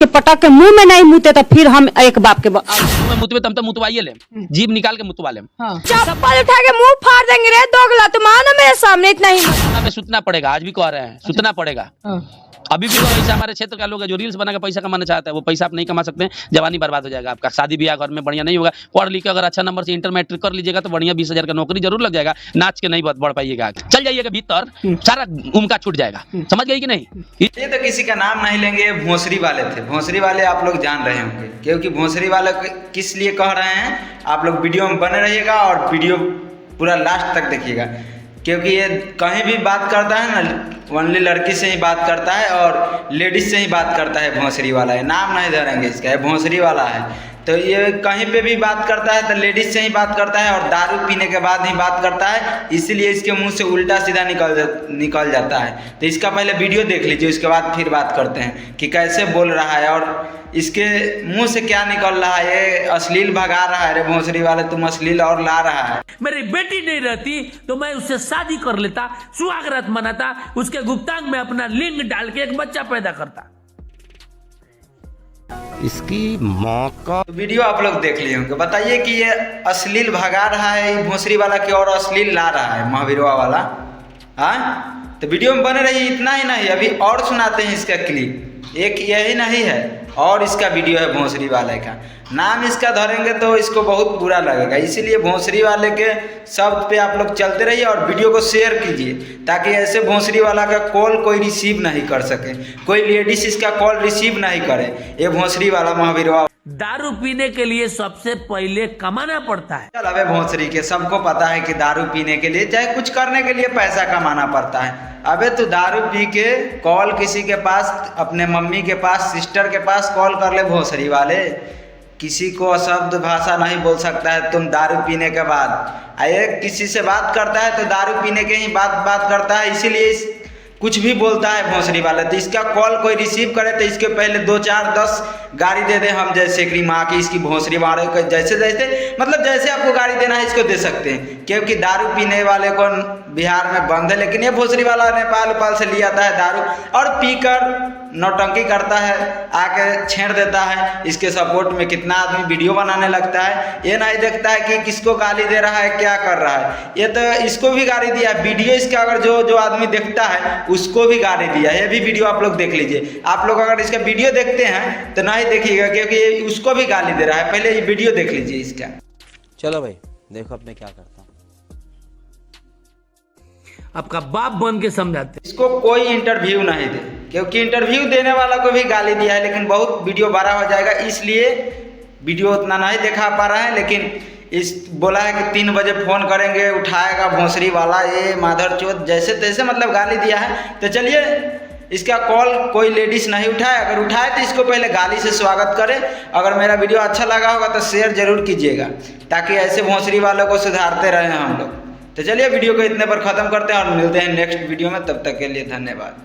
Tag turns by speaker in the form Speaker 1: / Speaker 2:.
Speaker 1: के पटक के मुंह में नहीं मुते तो फिर हम एक बाप के
Speaker 2: मुतबे तम तो मुतवाइए ले, जीभ निकाल के मुतवा ले।
Speaker 1: चप्पल उठा के मुंह फाड़ देंगे रे दोगला, तुम आओ ना मेरे सामने, इतना ही
Speaker 2: हमें सुतना पड़ेगा, आज भी कह रहे हैं सुतना पड़ेगा। अभी भी पैसा हमारे क्षेत्र का लोग है जो रील्स बना के पैसा कमाना चाहता है, वो पैसा आप नहीं कमा सकते हैं, जवानी बर्बाद हो जाएगा आपका, शादी ब्याह घर में बढ़िया नहीं होगा। पढ़ लिख के अगर अच्छा नंबर से इंटर मैट्रिक कर लीजिएगा तो बढ़िया 20,000 का नौकरी जरूर लग जाएगा, नाच के नहीं बढ़ पाइएगा, चल जाइएगा भीतर, सारा उमका छूट जाएगा। समझ गई कि नहीं?
Speaker 3: ये तो किसी का नाम नहीं लेंगे, भोंसरी वाले थे। भोंसरी वाले आप लोग जान रहे होंगे, क्योंकि भोंसरी वाले किस लिए कह रहे हैं आप लोग वीडियो में बने रहिएगा और वीडियो पूरा लास्ट तक देखिएगा, क्योंकि ये कहीं भी बात करता है ना, ओनली लड़की से ही बात करता है और लेडीज से ही बात करता है। भोंसरी वाला है, नाम नहीं धरेंगे इसका, ये भोंसरी वाला है। तो ये कहीं पे भी बात करता है तो लेडीज से ही बात करता है और दारू पीने के बाद ही बात करता है, इसलिए इसके मुंह से उल्टा सीधा निकल जाता है। तो इसका पहले वीडियो देख लीजिए, उसके बाद फिर बात करते हैं कि कैसे बोल रहा है और इसके मुंह से क्या निकल रहा है। ये अश्लील भगा रहा है रे भोंसरी वाले, तुम अश्लील और ला रहा है।
Speaker 4: मेरी बेटी नहीं रहती तो मैं उससे शादी कर लेता, सुहागरात मनाता, उसके गुप्तांग में अपना लिंग डाल के एक बच्चा पैदा करता।
Speaker 5: इसकी माँ का
Speaker 3: वीडियो आप लोग देख लिए होंगे, बताइए कि ये अश्लील भगा रहा है ये भोंसरी वाला की और अश्लील ला रहा है महावीरवा वाला। हाँ, तो वीडियो में बने रहिए। इतना ही नहीं, अभी और सुनाते हैं इसका क्लिप, एक यही नहीं है और इसका वीडियो है भोंसरी वाले का। नाम इसका धरेंगे तो इसको बहुत बुरा लगेगा, इसीलिए भोंसरी वाले के शब्द पे आप लोग चलते रहिए और वीडियो को शेयर कीजिए, ताकि ऐसे भोंसरी वाला का कॉल कोई रिसीव नहीं कर सके, कोई लेडीज इसका कॉल रिसीव नहीं करे। ये भोंसरी वाला महावीरवा
Speaker 4: दारू पीने के लिए सबसे पहले कमाना पड़ता है।
Speaker 3: चल अबे भोंसरी के सबको पता है कि दारू पीने के लिए चाहे कुछ करने के लिए पैसा कमाना पड़ता है। अबे तू दारू पी के कॉल किसी के पास, अपने मम्मी के पास, सिस्टर के पास कॉल कर ले भोंसरी वाले। किसी को अशब्द भाषा नहीं बोल सकता है तुम दारू पीने के बाद। आए किसी से बात करता है तो दारू पीने के ही बात करता है, इसीलिए कुछ भी बोलता है भोंसरी वाला। तो इसका कॉल कोई रिसीव करे तो इसके पहले 2 4 10 गाड़ी दे दे हम जैसे कि माँ की इसकी भोंसरी मारे, जैसे मतलब जैसे आपको गाड़ी देना है इसको दे सकते हैं, क्योंकि दारू पीने वाले को बिहार में बंद है। लेकिन ये भोंसरी वाला नेपाल से ले आता है दारू और पीकर नौटंकी करता है, आके छेड़ देता है। इसके सपोर्ट में कितना आदमी वीडियो बनाने लगता है, ये नहीं देखता है कि किसको गाली दे रहा है, क्या कर रहा है। ये तो इसको भी गाली दिया है, वीडियो इसका अगर जो आदमी देखता है उसको भी गाली दिया है। ये भी वीडियो आप लोग देख लीजिए। आप लोग अगर इसका वीडियो देखते हैं तो नहीं देखिएगा, क्योंकि उसको भी गाली दे रहा है। पहले ये वीडियो देख लीजिए इसका।
Speaker 5: चलो भाई देखो अब मैं क्या करता हूँ।
Speaker 4: आपका बाप बन के समझाते।
Speaker 3: इसको कोई इंटरव्यू नहीं दे, क्योंकि इंटरव्यू देने वाला को भी गाली दिया है। लेकिन बहुत वीडियो बड़ा हो जाएगा, इसलिए वीडियो उतना नहीं दिखा पा रहा है। लेकिन इस बोला है कि 3 बजे फ़ोन करेंगे, उठाएगा भोंसरी वाला, ये माधर चौथ जैसे तैसे मतलब गाली दिया है। तो चलिए इसका कॉल कोई लेडीज़ नहीं उठाए, अगर उठाए तो इसको पहले गाली से स्वागत करें। अगर मेरा वीडियो अच्छा लगा होगा तो शेयर जरूर कीजिएगा, ताकि ऐसे भोंसरी वालों को सुधारते रहें हम लोग। तो चलिए वीडियो को इतने पर ख़त्म करते हैं और मिलते हैं नेक्स्ट वीडियो में, तब तक के लिए धन्यवाद।